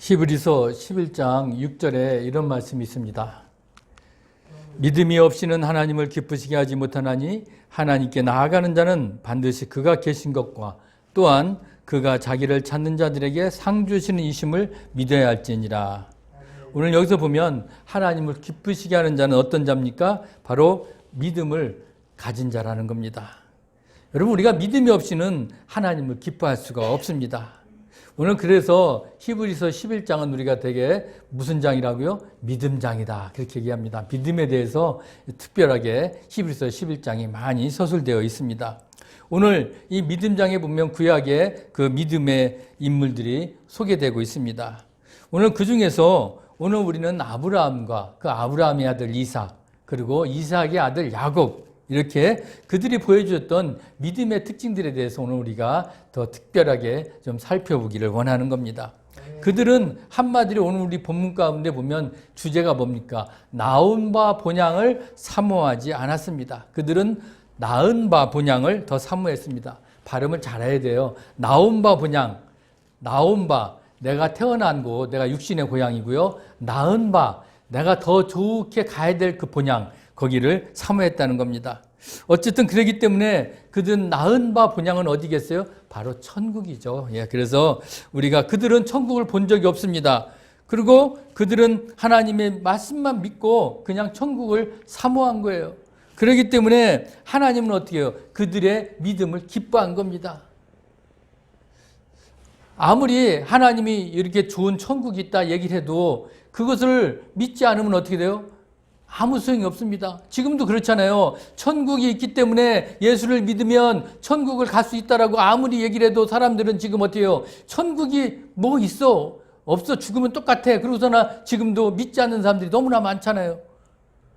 히브리서 11장 6절에 이런 말씀이 있습니다. 믿음이 없이는 하나님을 기쁘시게 하지 못하나니 하나님께 나아가는 자는 반드시 그가 계신 것과 또한 그가 자기를 찾는 자들에게 상 주시는 이심을 믿어야 할지니라. 오늘 여기서 보면 하나님을 기쁘시게 하는 자는 어떤 자입니까? 바로 믿음을 가진 자라는 겁니다. 여러분, 우리가 믿음이 없이는 하나님을 기뻐할 수가 없습니다. 오늘 그래서 히브리서 11장은 우리가 되게 무슨 장이라고요? 믿음장이다, 그렇게 얘기합니다. 믿음에 대해서 특별하게 히브리서 11장이 많이 서술되어 있습니다. 오늘 이 믿음장에 보면 구약의 그 믿음의 인물들이 소개되고 있습니다. 오늘 그 중에서 오늘 우리는 아브라함과 그 아브라함의 아들 이삭, 그리고 이삭의 아들 야곱, 이렇게 그들이 보여주었던 믿음의 특징들에 대해서 오늘 우리가 더 특별하게 좀 살펴보기를 원하는 겁니다. 그들은 한마디로 오늘 우리 본문 가운데 보면 주제가 뭡니까? 나온 바 본향을 사모하지 않았습니다. 그들은 나은 바 본향을 더 사모했습니다. 발음을 잘해야 돼요. 나온 바 본향, 나온 바, 내가 태어난 곳, 내가 육신의 고향이고요. 나은 바, 내가 더 좋게 가야 될 그 본향, 거기를 사모했다는 겁니다. 어쨌든 그러기 때문에 그들은 나은 바 본향은 어디겠어요? 바로 천국이죠. 그래서 우리가 그들은 천국을 본 적이 없습니다. 그리고 그들은 하나님의 말씀만 믿고 그냥 천국을 사모한 거예요. 그렇기 때문에 하나님은 어떻게 해요? 그들의 믿음을 기뻐한 겁니다. 아무리 하나님이 이렇게 좋은 천국이 있다 얘기를 해도 그것을 믿지 않으면 어떻게 돼요? 아무 소용이 없습니다. 지금도 그렇잖아요. 천국이 있기 때문에 예수를 믿으면 천국을 갈 수 있다라고 아무리 얘기를 해도 사람들은 지금 어떻게 해요? 천국이 뭐 있어? 없어. 죽으면 똑같아. 그러고서나 지금도 믿지 않는 사람들이 너무나 많잖아요.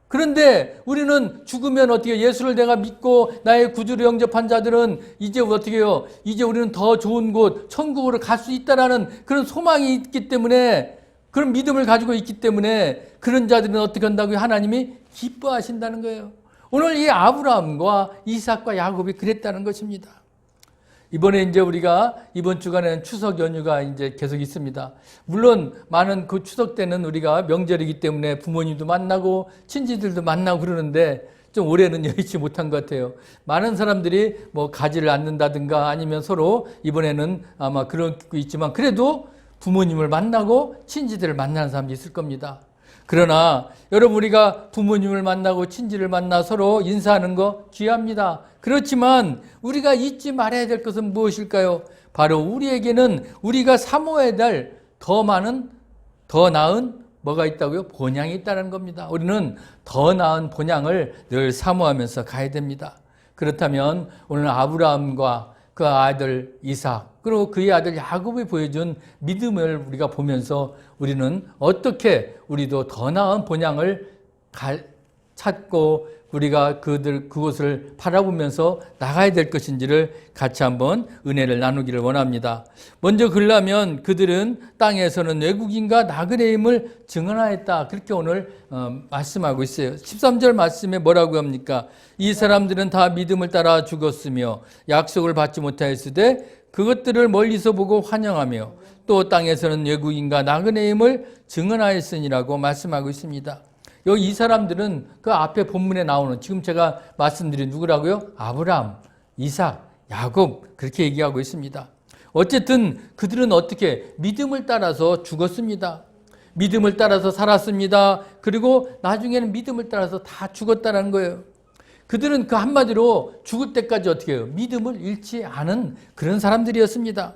그런데 우리는 죽으면 어떻게 해요? 예수를 내가 믿고 나의 구주로 영접한 자들은 이제 어떻게 해요? 이제 우리는 더 좋은 곳, 천국으로 갈 수 있다라는 그런 소망이 있기 때문에, 그런 믿음을 가지고 있기 때문에 그런 자들은 어떻게 한다고요? 하나님이 기뻐하신다는 거예요. 오늘 이 아브라함과 이삭과 야곱이 그랬다는 것입니다. 이번에 이제 우리가 이번 주간에는 추석 연휴가 이제 계속 있습니다. 물론 많은 그 추석 때는 우리가 명절이기 때문에 부모님도 만나고 친지들도 만나고 그러는데 좀 올해는 여의치 못한 것 같아요. 많은 사람들이 뭐 가지를 않는다든가 아니면 서로 이번에는 아마 그런 게 있지만 그래도 부모님을 만나고 친지들을 만나는 사람도 있을 겁니다. 그러나 여러분, 우리가 부모님을 만나고 친지를 만나 서로 인사하는 거 귀합니다. 그렇지만 우리가 잊지 말아야 될 것은 무엇일까요? 바로 우리에게는 우리가 사모해야 될 더 많은, 더 나은 뭐가 있다고요? 본향이 있다는 겁니다. 우리는 더 나은 본향을 늘 사모하면서 가야 됩니다. 그렇다면 오늘 아브라함과 그 아들 이삭, 그리고 그의 아들 야곱이 보여준 믿음을 우리가 보면서 우리는 어떻게 우리도 더 나은 본향을 찾고 우리가 그것을 바라보면서 나가야 될 것인지를 같이 한번 은혜를 나누기를 원합니다. 먼저 그러려면 그들은 땅에서는 외국인과 나그네임을 증언하였다, 그렇게 오늘 말씀하고 있어요. 13절 말씀에 뭐라고 합니까? 이 사람들은 다 믿음을 따라 죽었으며 약속을 받지 못하였으되 그것들을 멀리서 보고 환영하며 또 땅에서는 외국인과 나그네임을 증언하였으니라고 말씀하고 있습니다. 여기 이 사람들은 그 앞에 본문에 나오는, 지금 제가 말씀드린 누구라고요? 아브라함, 이삭, 야곱, 그렇게 얘기하고 있습니다. 어쨌든 그들은 어떻게 믿음을 따라서 죽었습니다. 믿음을 따라서 살았습니다. 그리고 나중에는 믿음을 따라서 다 죽었다는 거예요. 그들은 그 한마디로 죽을 때까지 어떻게 해요? 믿음을 잃지 않은 그런 사람들이었습니다.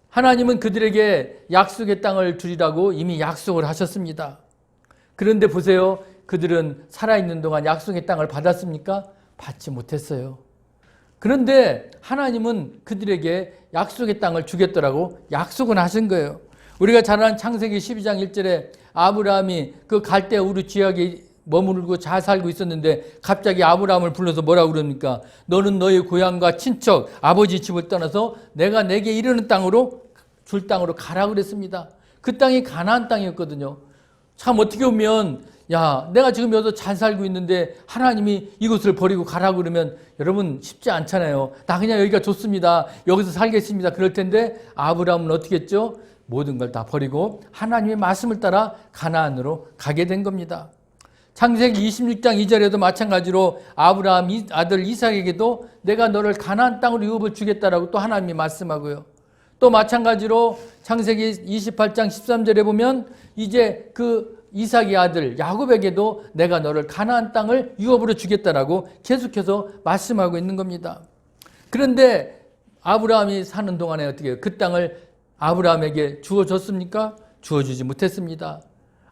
하나님은 그들에게 약속의 땅을 주리라고 이미 약속을 하셨습니다. 그런데 보세요. 그들은 살아있는 동안 약속의 땅을 받았습니까? 받지 못했어요. 그런데 하나님은 그들에게 약속의 땅을 주겠더라고 약속은 하신 거예요. 우리가 잘 아는 창세기 12장 1절에 아브라함이 그 갈대 우르 지역에 머무르고 잘 살고 있었는데 갑자기 아브라함을 불러서 뭐라고 그럽니까? 너는 너의 고향과 친척, 아버지 집을 떠나서 내가 내게 이르는 땅으로, 줄 땅으로 가라 그랬습니다. 그 땅이 가나안 땅이었거든요. 참 어떻게 보면 야, 내가 지금 여기서 잘 살고 있는데 하나님이 이곳을 버리고 가라고 그러면 여러분 쉽지 않잖아요. 나 그냥 여기가 좋습니다. 여기서 살겠습니다. 그럴 텐데 아브라함은 어떻게 했죠? 모든 걸 다 버리고 하나님의 말씀을 따라 가나안으로 가게 된 겁니다. 창세기 26장 2절에도 마찬가지로 아브라함 아들 이삭에게도 내가 너를 가나안 땅으로 유업을 주겠다라고 또 하나님이 말씀하고요. 또 마찬가지로 창세기 28장 13절에 보면 이제 그 이삭의 아들 야곱에게도 내가 너를 가나안 땅을 유업으로 주겠다라고 계속해서 말씀하고 있는 겁니다. 그런데 아브라함이 사는 동안에 어떻게 해요? 그 땅을 아브라함에게 주어줬습니까? 주어주지 못했습니다.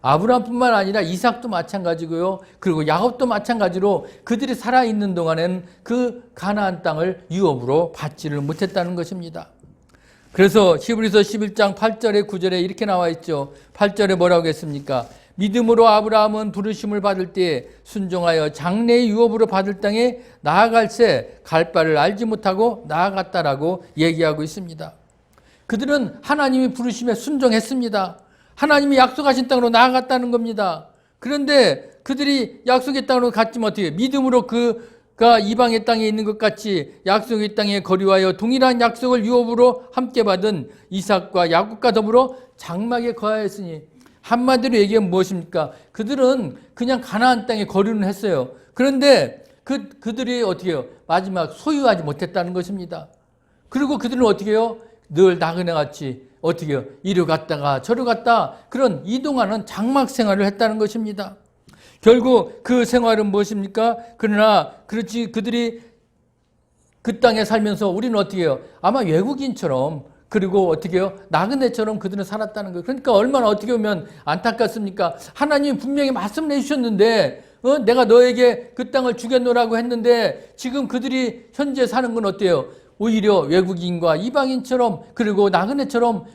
아브라함뿐만 아니라 이삭도 마찬가지고요. 그리고 야곱도 마찬가지로 그들이 살아있는 동안에는 그 가나안 땅을 유업으로 받지를 못했다는 것입니다. 그래서 히브리서 11장 8절에 9절에 이렇게 나와 있죠. 8절에 뭐라고 했습니까? 믿음으로 아브라함은 부르심을 받을 때에 순종하여 장래의 유업으로 받을 땅에 나아갈새 갈 바를 알지 못하고 나아갔다라고 얘기하고 있습니다. 그들은 하나님이 부르심에 순종했습니다. 하나님이 약속하신 땅으로 나아갔다는 겁니다. 그런데 그들이 약속의 땅으로 갔지만 어떻게 믿음으로 그가 이방의 땅에 있는 것 같이 약속의 땅에 거류하여 동일한 약속을 유업으로 함께 받은 이삭과 야곱과 더불어 장막에 거하였으니 한마디로 얘기하면 무엇입니까? 그들은 그냥 가나안 땅에 거류는 했어요. 그런데 그들이 어떻게 해요? 마지막 소유하지 못했다는 것입니다. 그리고 그들은 어떻게 해요? 늘 나그네같이 어떻게 해요? 이리 갔다가 저리 갔다 그런 이동하는 장막 생활을 했다는 것입니다. 결국 그 생활은 무엇입니까? 그러나 그렇지 그들이 그 땅에 살면서 우리는 어떻게 해요? 아마 외국인처럼 그리고 어떻게 해요? 나그네처럼 그들은 살았다는 거예요. 그러니까 얼마나 어떻게 보면 안타깝습니까? 하나님이 분명히 말씀을 해주셨는데 내가 너에게 그 땅을 주겠노라고 했는데 지금 그들이 현재 사는 건 어때요? 오히려 외국인과 이방인처럼 그리고 나그네처럼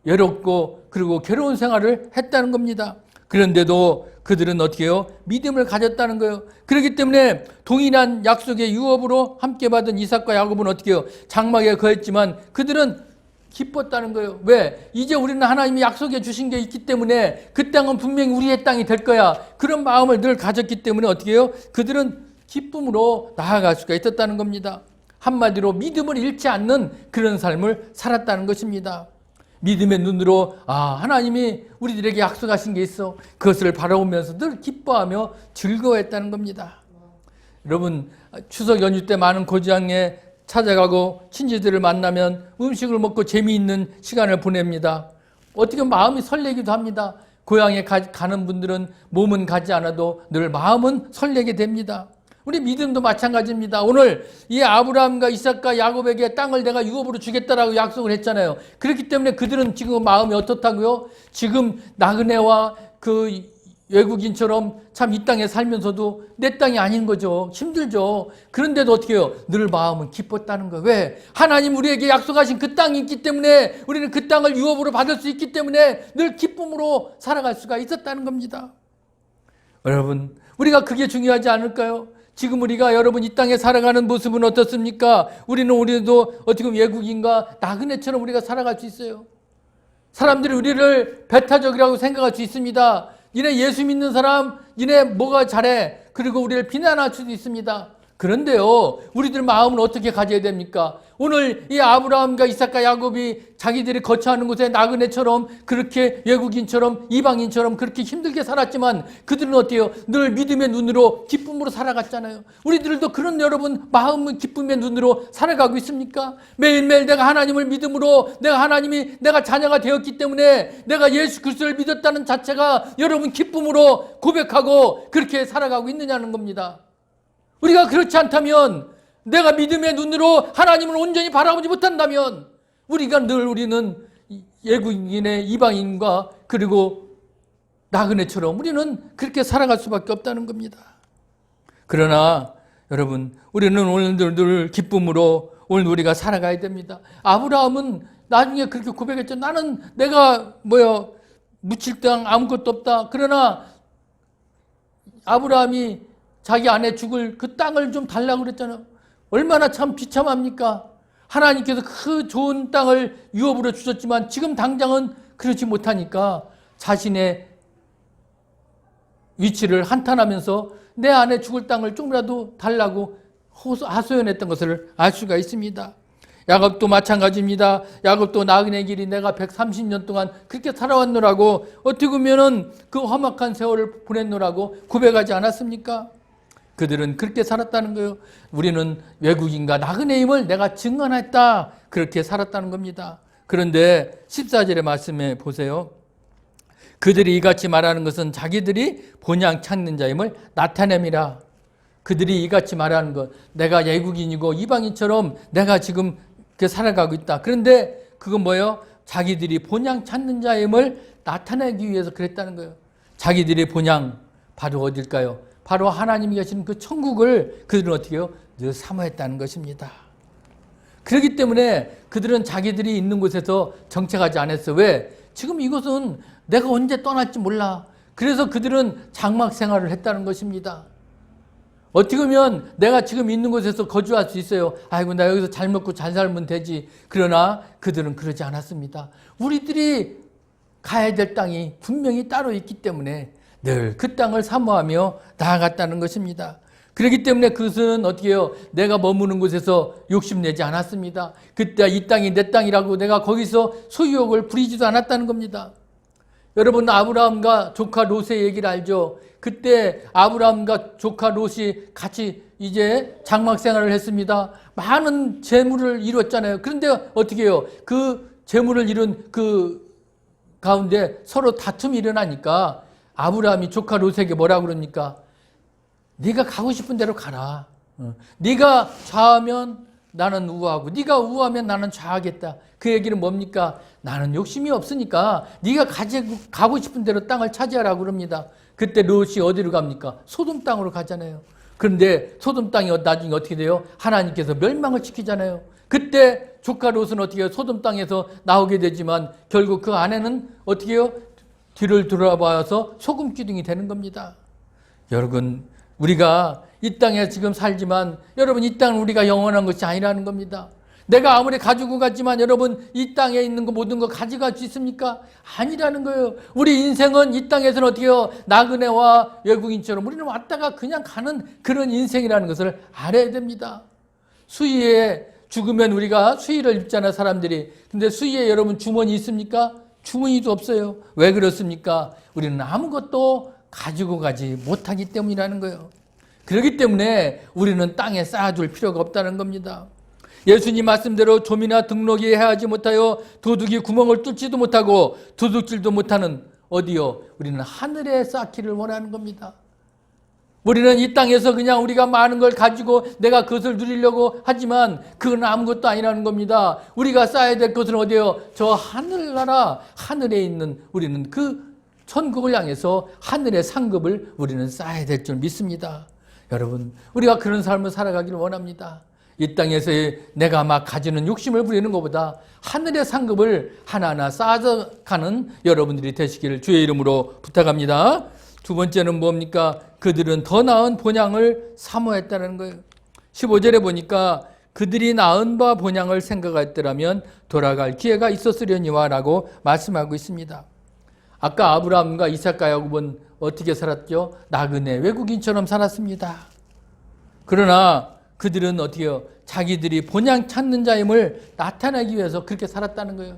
외롭고 그리고 괴로운 생활을 했다는 겁니다. 그런데도 그들은 어떻게 해요? 믿음을 가졌다는 거예요. 그렇기 때문에 동일한 약속의 유업으로 함께 받은 이삭과 야곱은 어떻게 해요? 장막에 거했지만 그들은 기뻤다는 거예요. 왜? 이제 우리는 하나님이 약속해 주신 게 있기 때문에 그 땅은 분명히 우리의 땅이 될 거야. 그런 마음을 늘 가졌기 때문에 어떻게 해요? 그들은 기쁨으로 나아갈 수가 있었다는 겁니다. 한마디로 믿음을 잃지 않는 그런 삶을 살았다는 것입니다. 믿음의 눈으로 하나님이 우리들에게 약속하신 게 있어. 그것을 바라보면서 늘 기뻐하며 즐거워했다는 겁니다. 여러분 추석 연휴 때 많은 고향에 찾아가고 친지들을 만나면 음식을 먹고 재미있는 시간을 보냅니다. 어떻게 마음이 설레기도 합니다. 고향에 가는 분들은 몸은 가지 않아도 늘 마음은 설레게 됩니다. 우리 믿음도 마찬가지입니다. 오늘 이 아브라함과 이삭과 야곱에게 땅을 내가 유업으로 주겠다라고 약속을 했잖아요. 그렇기 때문에 그들은 지금 마음이 어떻다고요? 지금 나그네와 그 외국인처럼 참 이 땅에 살면서도 내 땅이 아닌 거죠. 힘들죠. 그런데도 어떻게 해요? 늘 마음은 기뻤다는 거예요. 왜? 하나님 우리에게 약속하신 그 땅이 있기 때문에 우리는 그 땅을 유업으로 받을 수 있기 때문에 늘 기쁨으로 살아갈 수가 있었다는 겁니다. 여러분 우리가 그게 중요하지 않을까요? 지금 우리가 여러분 이 땅에 살아가는 모습은 어떻습니까? 우리도 어떻게 보면 외국인과 나그네처럼 우리가 살아갈 수 있어요. 사람들이 우리를 배타적이라고 생각할 수 있습니다. 니네 예수 믿는 사람, 니네 뭐가 잘해? 그리고 우리를 비난할 수도 있습니다. 그런데요, 우리들 마음은 어떻게 가져야 됩니까? 오늘 이 아브라함과 이삭과 야곱이 자기들이 거처하는 곳에 나그네처럼 그렇게 외국인처럼 이방인처럼 그렇게 힘들게 살았지만 그들은 어때요? 늘 믿음의 눈으로 기쁨으로 살아갔잖아요. 우리들도 그런 여러분 마음은 기쁨의 눈으로 살아가고 있습니까? 매일매일 내가 하나님을 믿음으로 내가 자녀가 되었기 때문에 내가 예수 그리스도를 믿었다는 자체가 여러분 기쁨으로 고백하고 그렇게 살아가고 있느냐는 겁니다. 우리가 그렇지 않다면 내가 믿음의 눈으로 하나님을 온전히 바라보지 못한다면 우리는 외국인의 이방인과 그리고 나그네처럼 우리는 그렇게 살아갈 수밖에 없다는 겁니다. 그러나 여러분 우리는 오늘 늘 기쁨으로 오늘 우리가 살아가야 됩니다. 아브라함은 나중에 그렇게 고백했죠. 나는 내가 묻힐 땅 아무것도 없다. 그러나 아브라함이 자기 아내 죽을 그 땅을 좀 달라고 그랬잖아요. 얼마나 참 비참합니까? 하나님께서 그 좋은 땅을 유업으로 주셨지만 지금 당장은 그렇지 못하니까 자신의 위치를 한탄하면서 내 아내 죽을 땅을 조금이라도 달라고 하소연했던 것을 알 수가 있습니다. 야곱도 마찬가지입니다. 야곱도 나그네 길이 내가 130년 동안 그렇게 살아왔노라고, 어떻게 보면은 그 험악한 세월을 보냈노라고 고백하지 않았습니까? 그들은 그렇게 살았다는 거예요. 우리는 외국인과 나그네임을 내가 증언했다, 그렇게 살았다는 겁니다. 그런데 14절의 말씀에 보세요. 그들이 이같이 말하는 것은 자기들이 본향 찾는 자임을 나타냄이라. 그들이 이같이 말하는 것, 내가 외국인이고 이방인처럼 내가 지금 이렇게 살아가고 있다. 그런데 그건 뭐예요? 자기들이 본향 찾는 자임을 나타내기 위해서 그랬다는 거예요. 자기들의 본향, 바로 어딜까요? 바로 하나님이 계시는 그 천국을 그들은 어떻게 해요? 늘 사모했다는 것입니다. 그렇기 때문에 그들은 자기들이 있는 곳에서 정착하지 않았어요. 왜? 지금 이곳은 내가 언제 떠날지 몰라. 그래서 그들은 장막 생활을 했다는 것입니다. 어떻게 보면 내가 지금 있는 곳에서 거주할 수 있어요. 아이고, 나 여기서 잘 먹고 잘 살면 되지. 그러나 그들은 그러지 않았습니다. 우리들이 가야 될 땅이 분명히 따로 있기 때문에 늘 그 땅을 사모하며 나아갔다는 것입니다. 그렇기 때문에 그것은 어떻게 해요? 내가 머무는 곳에서 욕심내지 않았습니다. 그때 이 땅이 내 땅이라고 내가 거기서 소유욕을 부리지도 않았다는 겁니다. 여러분, 아브라함과 조카 롯의 얘기를 알죠? 그때 아브라함과 조카 롯이 같이 이제 장막 생활을 했습니다. 많은 재물을 이뤘잖아요. 그런데 어떻게 해요? 그 재물을 이룬 그 가운데 서로 다툼이 일어나니까 아브라함이 조카 롯에게 뭐라고 그럽니까? 네가 가고 싶은 대로 가라. 네가 좌하면 나는 우하고, 네가 우하면 나는 좌하겠다. 그 얘기는 뭡니까? 나는 욕심이 없으니까 네가 가고 싶은 대로 땅을 차지하라고 그럽니다. 그때 롯이 어디로 갑니까? 소돔 땅으로 가잖아요. 그런데 소돔 땅이 나중에 어떻게 돼요? 하나님께서 멸망을 시키잖아요. 그때 조카 롯은 어떻게 해요? 소돔 땅에서 나오게 되지만 결국 그 아내는 어떻게 해요? 뒤를 돌아봐서 소금 기둥이 되는 겁니다. 여러분, 우리가 이 땅에 지금 살지만 여러분, 이 땅은 우리가 영원한 것이 아니라는 겁니다. 내가 아무리 가지고 갔지만 여러분, 이 땅에 있는 거 모든 거 가져갈 수 있습니까? 아니라는 거예요. 우리 인생은 이 땅에서는 어떻게 해요? 나그네와 외국인처럼 우리는 왔다가 그냥 가는 그런 인생이라는 것을 알아야 됩니다. 수의에 죽으면 우리가 수의를 입잖아요, 사람들이. 근데 수의에 여러분 주머니 있습니까? 주머니도 없어요. 왜 그렇습니까? 우리는 아무것도 가지고 가지 못하기 때문이라는 거예요. 그렇기 때문에 우리는 땅에 쌓아둘 필요가 없다는 겁니다. 예수님 말씀대로 좀이나 등록이 해하지 못하여 도둑이 구멍을 뚫지도 못하고 도둑질도 못하는 어디요? 우리는 하늘에 쌓기를 원하는 겁니다. 우리는 이 땅에서 그냥 우리가 많은 걸 가지고 내가 그것을 누리려고 하지만 그건 아무것도 아니라는 겁니다. 우리가 쌓아야 될 것은 어디요? 저 하늘나라, 하늘에 있는 우리는 그 천국을 향해서 하늘의 상급을 우리는 쌓아야 될 줄 믿습니다. 여러분, 우리가 그런 삶을 살아가기를 원합니다. 이 땅에서 내가 막 가지는 욕심을 부리는 것보다 하늘의 상급을 하나하나 쌓아가는 여러분들이 되시기를 주의 이름으로 부탁합니다. 두 번째는 뭡니까? 그들은 더 나은 본향을 사모했다는 거예요. 15절에 보니까 그들이 나은 바 본향을 생각했더라면 돌아갈 기회가 있었으려니와 라고 말씀하고 있습니다. 아까 아브라함과 이삭과 야곱은 어떻게 살았죠? 나그네 외국인처럼 살았습니다. 그러나 그들은 어떻게 해요? 자기들이 본향 찾는 자임을 나타내기 위해서 그렇게 살았다는 거예요.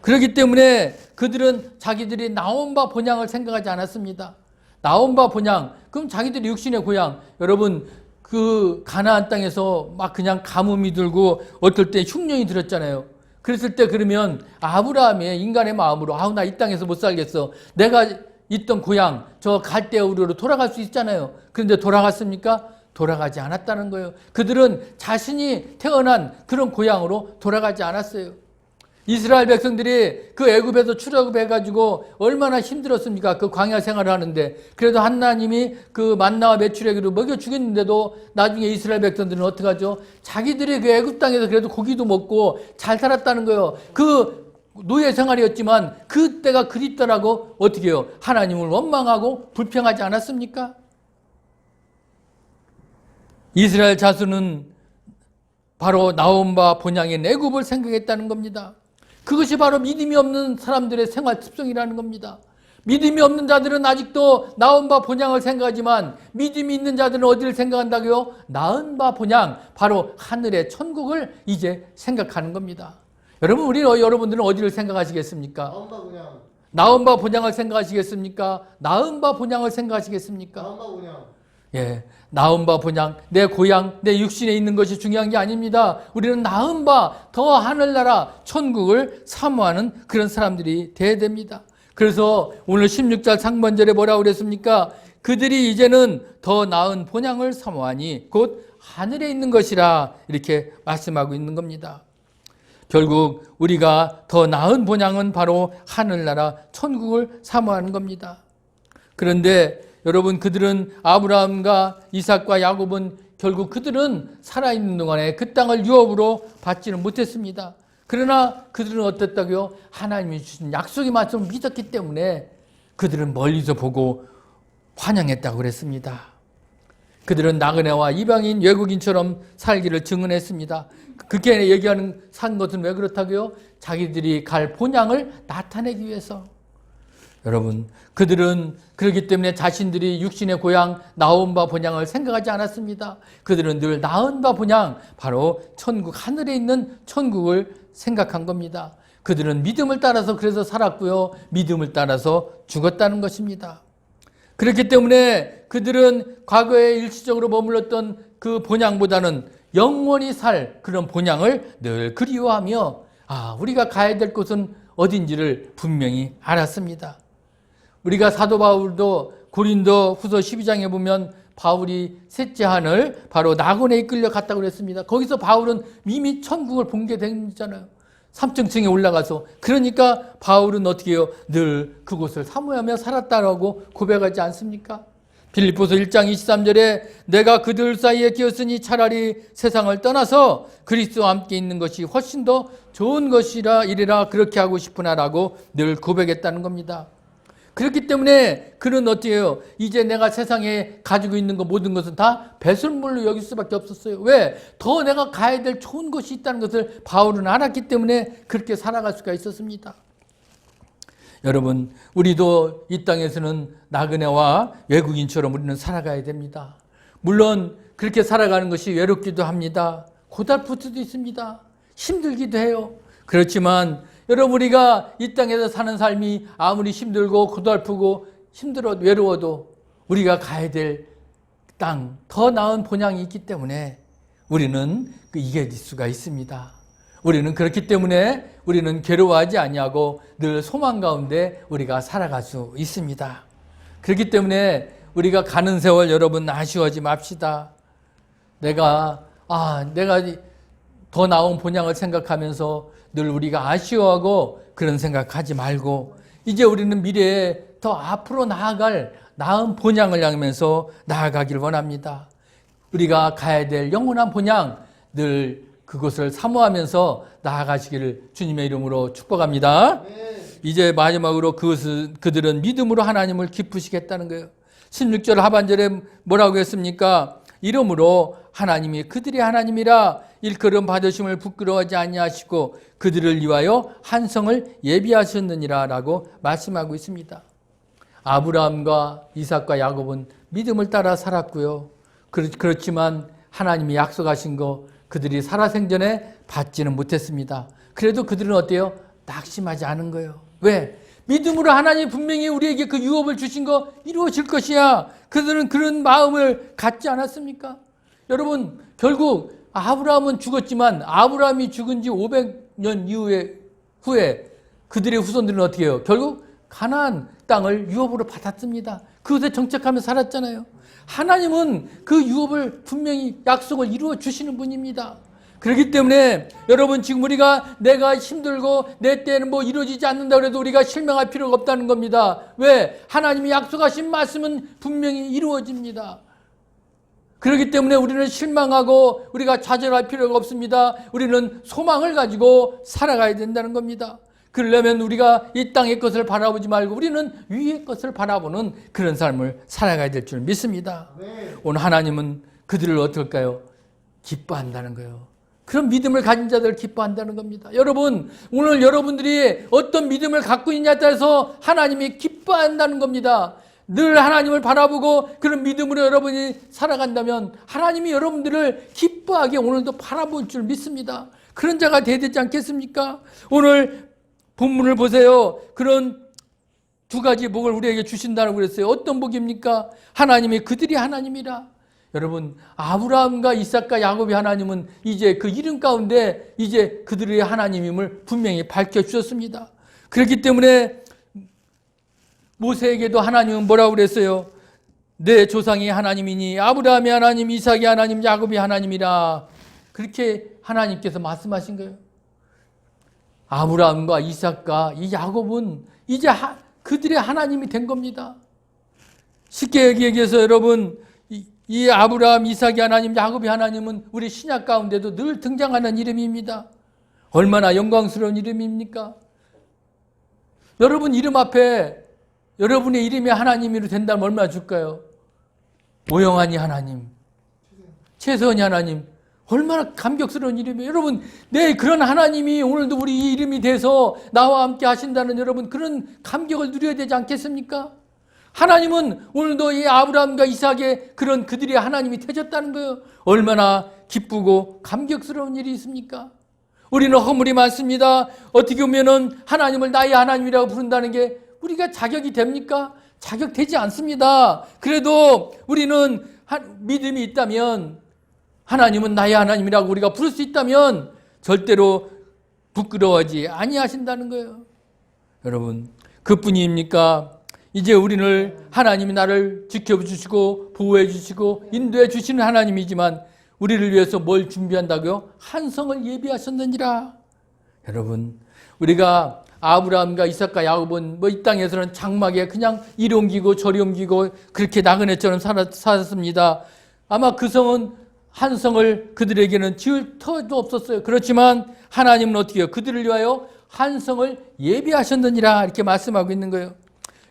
그렇기 때문에 그들은 자기들이 나온 바 본향을 생각하지 않았습니다. 나온 바 본향, 그럼 자기들이 육신의 고향, 여러분 그 가나안 땅에서 막 그냥 가뭄이 들고 어떨 때 흉년이 들었잖아요. 그랬을 때 그러면 아브라함의 인간의 마음으로 아우 나 이 땅에서 못 살겠어. 내가 있던 고향 저 갈대우르로 돌아갈 수 있잖아요. 그런데 돌아갔습니까? 돌아가지 않았다는 거예요. 그들은 자신이 태어난 그런 고향으로 돌아가지 않았어요. 이스라엘 백성들이 그 애굽에서 출애굽해가지고 얼마나 힘들었습니까? 그 광야 생활을 하는데 그래도 하나님이 그 만나와 메추라기로 먹여 주겠는데도 나중에 이스라엘 백성들은 어떻게 하죠? 자기들이 그 애굽 땅에서 그래도 고기도 먹고 잘 살았다는 거예요. 그 노예 생활이었지만 그때가 그립더라고 어떻게 해요? 하나님을 원망하고 불평하지 않았습니까? 이스라엘 자손은 바로 나온 바 본향의 애굽을 생각했다는 겁니다. 그것이 바로 믿음이 없는 사람들의 생활 습성이라는 겁니다. 믿음이 없는 자들은 아직도 나은 바 본향을 생각하지만 믿음이 있는 자들은 어디를 생각한다고요? 나은 바 본향, 바로 하늘의 천국을 이제 생각하는 겁니다. 여러분, 여러분들은 어디를 생각하시겠습니까? 나은 바 본향. 나은 바 본향을 생각하시겠습니까? 나은 바 본향을 생각하시겠습니까? 나은 바 본향. 예, 나은 바 본향, 내 고향, 내 육신에 있는 것이 중요한 게 아닙니다. 우리는 나은 바, 더 하늘나라, 천국을 사모하는 그런 사람들이 돼야 됩니다. 그래서 오늘 16절 상반절에 뭐라고 그랬습니까? 그들이 이제는 더 나은 본향을 사모하니 곧 하늘에 있는 것이라 이렇게 말씀하고 있는 겁니다. 결국 우리가 더 나은 본향은 바로 하늘나라 천국을 사모하는 겁니다. 그런데 여러분, 그들은 아브라함과 이삭과 야곱은 결국 그들은 살아있는 동안에 그 땅을 유업으로 받지는 못했습니다. 그러나 그들은 어땠다고요? 하나님이 주신 약속의 말씀을 믿었기 때문에 그들은 멀리서 보고 환영했다고 그랬습니다. 그들은 나그네와 이방인 외국인처럼 살기를 증언했습니다. 그렇게 얘기하는 산 것은 왜 그렇다고요? 자기들이 갈 본향을 나타내기 위해서. 여러분, 그들은 그렇기 때문에 자신들이 육신의 고향 나은 바 본향을 생각하지 않았습니다. 그들은 늘 나은 바 본향, 바로 천국, 하늘에 있는 천국을 생각한 겁니다. 그들은 믿음을 따라서 그래서 살았고요. 믿음을 따라서 죽었다는 것입니다. 그렇기 때문에 그들은 과거에 일시적으로 머물렀던 그 본향보다는 영원히 살 그런 본향을 늘 그리워하며 우리가 가야 될 곳은 어딘지를 분명히 알았습니다. 우리가 사도 바울도 고린도 후서 12장에 보면 바울이 셋째 하늘 바로 낙원에 이끌려 갔다고 그랬습니다. 거기서 바울은 이미 천국을 본 게 되잖아요. 3층에 올라가서. 그러니까 바울은 어떻게 해요? 늘 그곳을 사모하며 살았다라고 고백하지 않습니까? 빌립보서 1장 23절에 내가 그들 사이에 끼었으니 차라리 세상을 떠나서 그리스도와 함께 있는 것이 훨씬 더 좋은 것이라 이래라 그렇게 하고 싶으나라고 늘 고백했다는 겁니다. 그렇기 때문에 그는 어떻게 해요? 이제 내가 세상에 가지고 있는 것 모든 것은 다 배설물로 여길 수밖에 없었어요. 왜? 더 내가 가야 될 좋은 것이 있다는 것을 바울은 알았기 때문에 그렇게 살아갈 수가 있었습니다. 여러분, 우리도 이 땅에서는 나그네와 외국인처럼 우리는 살아가야 됩니다. 물론 그렇게 살아가는 것이 외롭기도 합니다. 고달플 수도 있습니다. 힘들기도 해요. 그렇지만 여러분, 우리가 이 땅에서 사는 삶이 아무리 힘들고 고달프고 외로워도 우리가 가야 될 땅, 더 나은 본향이 있기 때문에 우리는 이길 수가 있습니다. 우리는 그렇기 때문에 우리는 괴로워하지 아니하고 늘 소망 가운데 우리가 살아갈 수 있습니다. 그렇기 때문에 우리가 가는 세월 여러분 아쉬워하지 맙시다. 내가 더 나은 본향을 생각하면서 늘 우리가 아쉬워하고 그런 생각하지 말고 이제 우리는 미래에 더 앞으로 나아갈 나은 본향을 향하면서 나아가길 원합니다. 우리가 가야 될 영원한 본향 늘 그것을 사모하면서 나아가시기를 주님의 이름으로 축복합니다. 이제 마지막으로 그들은 믿음으로 하나님을 기쁘시겠다는 거예요. 16절 하반절에 뭐라고 했습니까? 이러므로 하나님이 그들이 하나님이라 일컬음 받으심을 부끄러워하지 아니하시고 그들을 위하여 한성을 예비하셨느니라 라고 말씀하고 있습니다. 아브라함과 이삭과 야곱은 믿음을 따라 살았고요. 그렇지만 하나님이 약속하신 거 그들이 살아생전에 받지는 못했습니다. 그래도 그들은 어때요? 낙심하지 않은 거예요. 왜? 믿음으로 하나님 분명히 우리에게 그 유업을 주신 거 이루어질 것이야. 그들은 그런 마음을 갖지 않았습니까? 여러분, 결국 아브라함은 죽었지만 아브라함이 죽은 지 500년 후에 그들의 후손들은 어떻게 해요? 결국 가나안 땅을 유업으로 받았습니다. 그곳에 정착하며 살았잖아요. 하나님은 그 유업을 분명히 약속을 이루어 주시는 분입니다. 그렇기 때문에 여러분, 지금 우리가 내가 힘들고 내 때는 이루어지지 않는다 그래도 우리가 실망할 필요가 없다는 겁니다. 왜? 하나님이 약속하신 말씀은 분명히 이루어집니다. 그렇기 때문에 우리는 실망하고 우리가 좌절할 필요가 없습니다. 우리는 소망을 가지고 살아가야 된다는 겁니다. 그러려면 우리가 이 땅의 것을 바라보지 말고 우리는 위의 것을 바라보는 그런 삶을 살아가야 될 줄 믿습니다. 오늘 하나님은 그들을 어떨까요? 기뻐한다는 거예요. 그런 믿음을 가진 자들을 기뻐한다는 겁니다. 여러분, 오늘 여러분들이 어떤 믿음을 갖고 있냐에 따라서 하나님이 기뻐한다는 겁니다. 늘 하나님을 바라보고 그런 믿음으로 여러분이 살아간다면 하나님이 여러분들을 기뻐하게 오늘도 바라볼 줄 믿습니다. 그런 자가 되어야 되지 않겠습니까? 오늘 본문을 보세요. 그런 두 가지 복을 우리에게 주신다고 그랬어요. 어떤 복입니까? 하나님이 그들이 하나님이라. 여러분, 아브라함과 이삭과 야곱의 하나님은 이제 그 이름 가운데 이제 그들의 하나님임을 분명히 밝혀주셨습니다. 그렇기 때문에 모세에게도 하나님은 뭐라고 그랬어요? 내 조상이 하나님이니 아브라함의 하나님, 이삭의 하나님, 야곱의 하나님이라. 그렇게 하나님께서 말씀하신 거예요. 아브라함과 이삭과 이 야곱은 이제 그들의 하나님이 된 겁니다. 쉽게 얘기해서 여러분, 이 아브라함, 이삭의 하나님, 야곱의 하나님은 우리 신약 가운데도 늘 등장하는 이름입니다. 얼마나 영광스러운 이름입니까? 여러분 이름 앞에 여러분의 이름이 하나님으로 된다면 얼마나 줄까요? 오영환이 하나님, 최선이 하나님, 얼마나 감격스러운 이름이에요. 여러분, 네, 그런 하나님이 오늘도 우리 이 이름이 돼서 나와 함께 하신다는 여러분 그런 감격을 누려야 되지 않겠습니까? 하나님은 오늘도 이 아브라함과 이삭의 그런 그들의 하나님이 되셨다는 거예요. 얼마나 기쁘고 감격스러운 일이 있습니까? 우리는 허물이 많습니다. 어떻게 보면은 하나님을 나의 하나님이라고 부른다는 게 우리가 자격이 됩니까? 자격되지 않습니다. 그래도 우리는 믿음이 있다면 하나님은 나의 하나님이라고 우리가 부를 수 있다면 절대로 부끄러워하지 아니하신다는 거예요. 여러분, 그뿐입니까? 이제 우리를 하나님이 나를 지켜주시고 보호해 주시고 인도해 주시는 하나님이지만 우리를 위해서 뭘 준비한다고요? 한 성을 예비하셨느니라. 여러분, 우리가 아브라함과 이삭과 야곱은 뭐 이 땅에서는 장막에 그냥 이리 옮기고 저리 옮기고 그렇게 나그네처럼 살았습니다. 아마 그 성은 한 성을 그들에게는 지을 터도 없었어요. 그렇지만 하나님은 어떻게 해요? 그들을 위하여 한 성을 예비하셨느니라 이렇게 말씀하고 있는 거예요.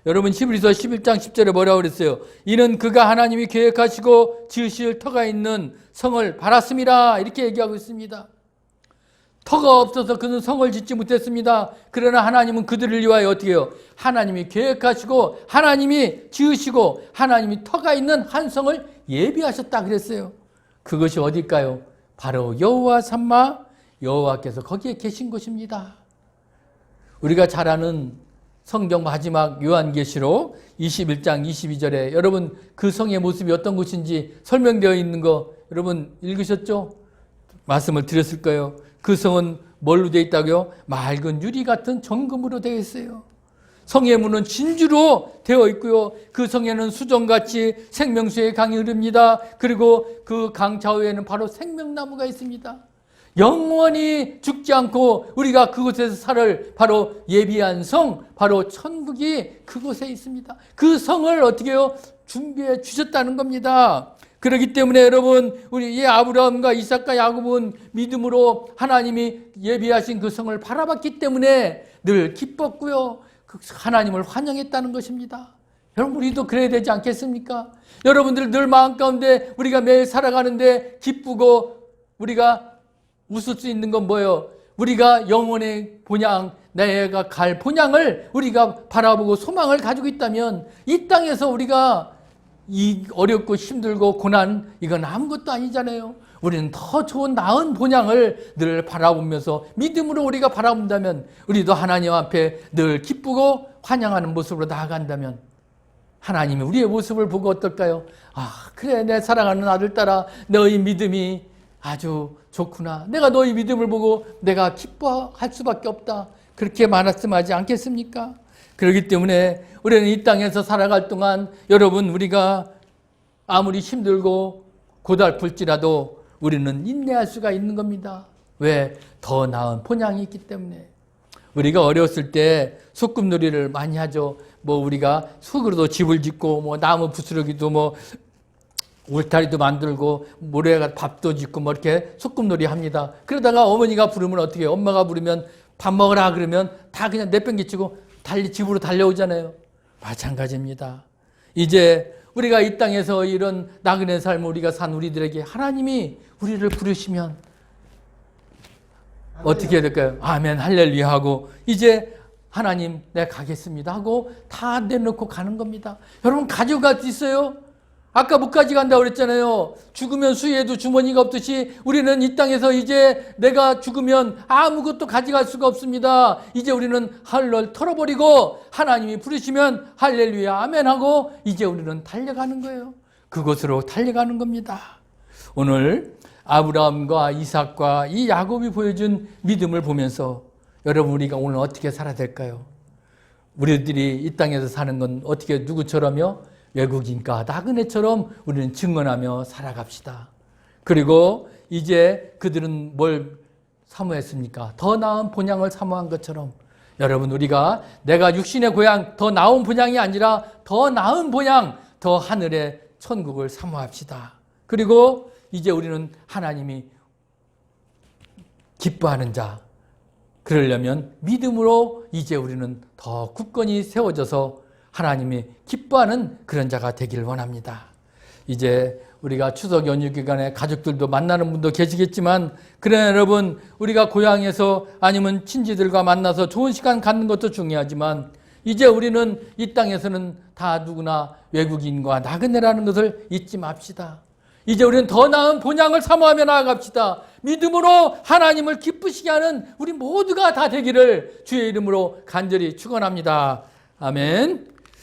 여러분 히브리서 11장 10절에 뭐라고 그랬어요? 이는 그가 하나님이 계획하시고 지으실 터가 있는 성을 바랐음이라 이렇게 얘기하고 있습니다. 터가 없어서 그는 성을 짓지 못했습니다. 그러나 하나님은 그들을 위하여 어떻게 해요? 하나님이 계획하시고 하나님이 지으시고 하나님이 터가 있는 한 성을 예비하셨다 그랬어요. 그것이 어딜까요? 바로 여호와 삼마, 여호와께서 거기에 계신 곳입니다. 우리가 잘 아는 성경 마지막 요한계시록 21장 22절에 여러분 그 성의 모습이 어떤 곳인지 설명되어 있는 거 여러분 읽으셨죠? 말씀을 드렸을 거예요. 그 성은 뭘로 되어 있다고요? 맑은 유리 같은 정금으로 되어 있어요. 성의 문은 진주로 되어 있고요. 그 성에는 수정같이 생명수의 강이 흐릅니다. 그리고 그 강 좌우에는 바로 생명나무가 있습니다. 영원히 죽지 않고 우리가 그곳에서 살을 바로 예비한 성, 바로 천국이 그곳에 있습니다. 그 성을 어떻게 해요? 준비해 주셨다는 겁니다. 그렇기 때문에 여러분 우리 이 아브라함과 이삭과 야곱은 믿음으로 하나님이 예비하신 그 성을 바라봤기 때문에 늘 기뻤고요. 그 하나님을 환영했다는 것입니다. 여러분 우리도 그래야 되지 않겠습니까? 여러분들 늘 마음 가운데 우리가 매일 살아가는데 기쁘고 우리가 웃을 수 있는 건 뭐예요? 우리가 영혼의 본향, 내가 갈 본향을 우리가 바라보고 소망을 가지고 있다면 이 땅에서 우리가 이 어렵고 힘들고 고난 이건 아무것도 아니잖아요. 우리는 더 좋은 나은 본향을 늘 바라보면서 믿음으로 우리가 바라본다면 우리도 하나님 앞에 늘 기쁘고 환영하는 모습으로 나아간다면 하나님이 우리의 모습을 보고 어떨까요? 아 그래 내 사랑하는 아들딸아 너희 믿음이 아주 좋구나. 내가 너희 믿음을 보고 내가 기뻐할 수밖에 없다. 그렇게 말씀하지 않겠습니까? 그렇기 때문에 우리는 이 땅에서 살아갈 동안 여러분 우리가 아무리 힘들고 고달플지라도 우리는 인내할 수가 있는 겁니다. 왜? 더 나은 본향이 있기 때문에. 우리가 어렸을 때 소꿉놀이를 많이 하죠. 뭐 우리가 속으로도 집을 짓고 뭐 나무 부스러기도 뭐 울타리도 만들고 모래가 밥도 짓고 뭐 이렇게 소꿉놀이 합니다. 그러다가 어머니가 부르면 어떻게 해요? 엄마가 부르면 밥 먹으라 그러면 다 그냥 내팽개치고 집으로 달려오잖아요. 마찬가지입니다. 이제 우리가 이 땅에서 이런 나그네 삶을 우리가 산 우리들에게 하나님이 우리를 부르시면 어떻게 해야 될까요? 아멘, 할렐루야 하고 이제 하나님 내가 가겠습니다 하고 다 내놓고 가는 겁니다. 여러분 가져갈 수 있어요? 아까 못 가져간다고 그랬잖아요. 죽으면 수에도 주머니가 없듯이 우리는 이 땅에서 이제 내가 죽으면 아무것도 가져갈 수가 없습니다. 이제 우리는 할걸 털어버리고 하나님이 부르시면 할렐루야 아멘 하고 이제 우리는 달려가는 거예요. 그곳으로 달려가는 겁니다. 오늘 아브라함과 이삭과 이 야곱이 보여준 믿음을 보면서 여러분 우리가 오늘 어떻게 살아야 될까요? 우리들이 이 땅에서 사는 건 어떻게 누구처럼요? 외국인과 나그네처럼 우리는 증언하며 살아갑시다. 그리고 이제 그들은 뭘 사모했습니까? 더 나은 본향을 사모한 것처럼 여러분 우리가 내가 육신의 고향 더 나은 본향이 아니라 더 나은 본향 더 하늘의 천국을 사모합시다. 그리고 이제 우리는 하나님이 기뻐하는 자 그러려면 믿음으로 이제 우리는 더 굳건히 세워져서 하나님이 기뻐하는 그런 자가 되기를 원합니다. 이제 우리가 추석 연휴 기간에 가족들도 만나는 분도 계시겠지만 그러나 여러분 우리가 고향에서 아니면 친지들과 만나서 좋은 시간 갖는 것도 중요하지만 이제 우리는 이 땅에서는 다 누구나 외국인과 나그네라는 것을 잊지 맙시다. 이제 우리는 더 나은 본향을 사모하며 나아갑시다. 믿음으로 하나님을 기쁘시게 하는 우리 모두가 다 되기를 주의 이름으로 간절히 축원합니다. 아멘.